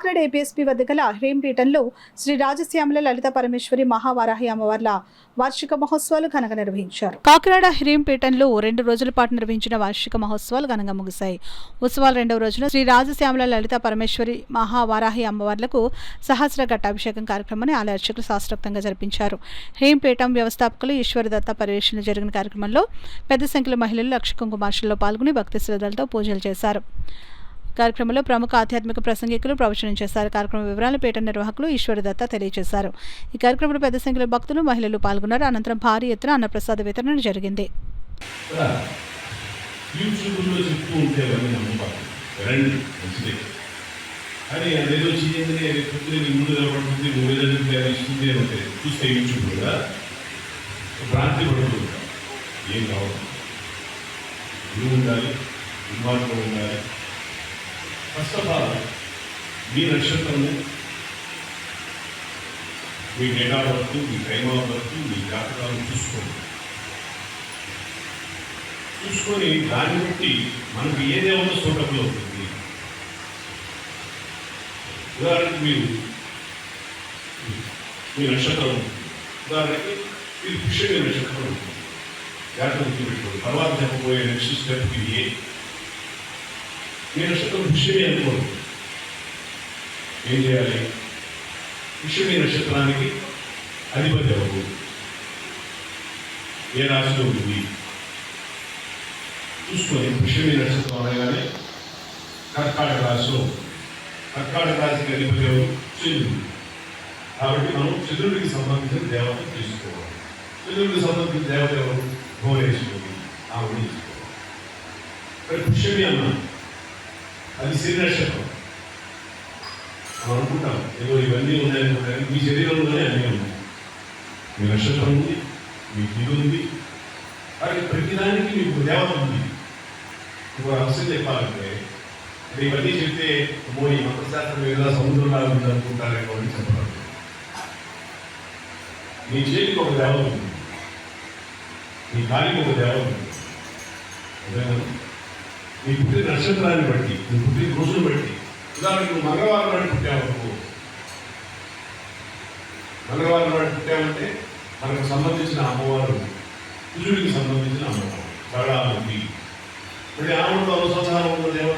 Kakinada APSP వద్ద గల హేంపీఠంలో శ్రీ రాజశ్యామల లలిత పరమేశ్వరి మహావారాహి అమ్మవార్ల వార్షిక మహోత్సవాలు ఘనంగా నిర్వహించారు. కాకినాడ హేంపీఠంలో 2 రోజుల పాటు నిర్వహించిన వార్షిక మహోత్సవాలు ఘనంగా ముగిశాయి. ఉత్సవాల 2వ రోజున శ్రీ రాజశ్యామల లలిత పరమేశ్వరి మహావారాహి అమ్మవార్లకు సహస్ర ఘట్టాభిషేకం కార్యక్రమాన్ని ఆలయ అర్చకులు శాస్త్రోక్తంగా జరిపించారు. హేంపీఠం వ్యవస్థాపకులు ఈశ్వరదత్త పర్యవేక్షణ జరిగిన కార్యక్రమంలో పెద్ద సంఖ్యలో మహిళలు లక్ష కుంకుమార్చనలో పాల్గొని భక్తి శ్రద్ధలతో పూజలు చేశారు. కార్యక్రమంలో ప్రముఖ ఆధ్యాత్మిక ప్రసంగికులు ప్రవచనం చేశారు. కార్యక్రమ వివరాలను పీఠ నిర్వాహకులు ఈశ్వరదత్త తెలియజేశారు. ఈ కార్యక్రమంలో పెద్ద సంఖ్యలో భక్తులు మహిళలు పాల్గొన్నారు. అనంతరం భారీ ఎత్తున అన్నప్రసాద వితరణ జరిగింది. ఫస్ట్ ఆఫ్ ఆల్ మీ నక్షత్రము, మీ డేట్ ఆఫ్ బర్త్, మీ టైమ్ ఆఫ్ బర్త్, మీ జాతకాలను చూసుకొని దాన్ని బట్టి మనకు ఏదేమో సూటబుల్ అవుతుంది. ఉదాహరణకి మీ నక్షత్రం, ఉదాహరణకి మీరు పుష్యమి నక్షత్రం ఉంటుంది, జాతకం గుర్తుపెట్టుకోండి. తర్వాత చెప్పబోయే నెక్స్ట్ స్టెప్ ఇది. మీ నక్షత్రం పుష్యమి అనుకోండి, ఏం చేయాలి? పుష్యమి నక్షత్రానికి అధిపతి ఎవరు, ఏ రాశిలో ఉంది చూసుకొని, పుష్యమి నక్షత్రం అనగానే కర్కాటక రాశిలో, కర్కాటక రాశికి అధిపతి ఎవరు? చంద్రుడు. కాబట్టి మనం చంద్రుడికి సంబంధించిన దేవత తీసుకోవాలి. చంద్రుడికి సంబంధించిన దేవత ఎవరు? భువనేశ్వరి. ఆవిడ తీసుకోవాలి. మరి పుష్యమి అన్న అది శని నక్షత్రం. మనం అనుకుంటాం ఏదో ఇవన్నీ ఉన్నాయనుకుంటారు. మీ శరీరంలోనే అన్నీ ఉన్నాయి. మీ నక్షత్రం ఉంది, మీ తీరు ఉంది, కాబట్టి ప్రతిదానికి మీకు దేవత ఉంది. ఒక అంశం చెప్పాలంటే ఇవన్నీ చెప్తే ఈ మంత్రశాస్త్రం ఏదో సముద్రంలా ఉంది అనుకుంటారేమో అని చెప్పడం. మీ చేతికి ఒక దేవత ఉంది, మీ కాలికి ఒక దేవత ఉంది. అదేనా? నీ పుట్టిన నక్షత్రాన్ని బట్టి, నీ పుట్టిన రోజును బట్టి, ఉదాహరణకు నువ్వు మంగళవారం నాడు పుట్టావు. మంగళవారం నాడు పుట్టామంటే మనకు సంబంధించిన అమ్మవారు, కుజుడికి సంబంధించిన అమ్మవారు చాలా ఉంది. మరి ఆమెతో అనుసంధానం ఉన్న దేవత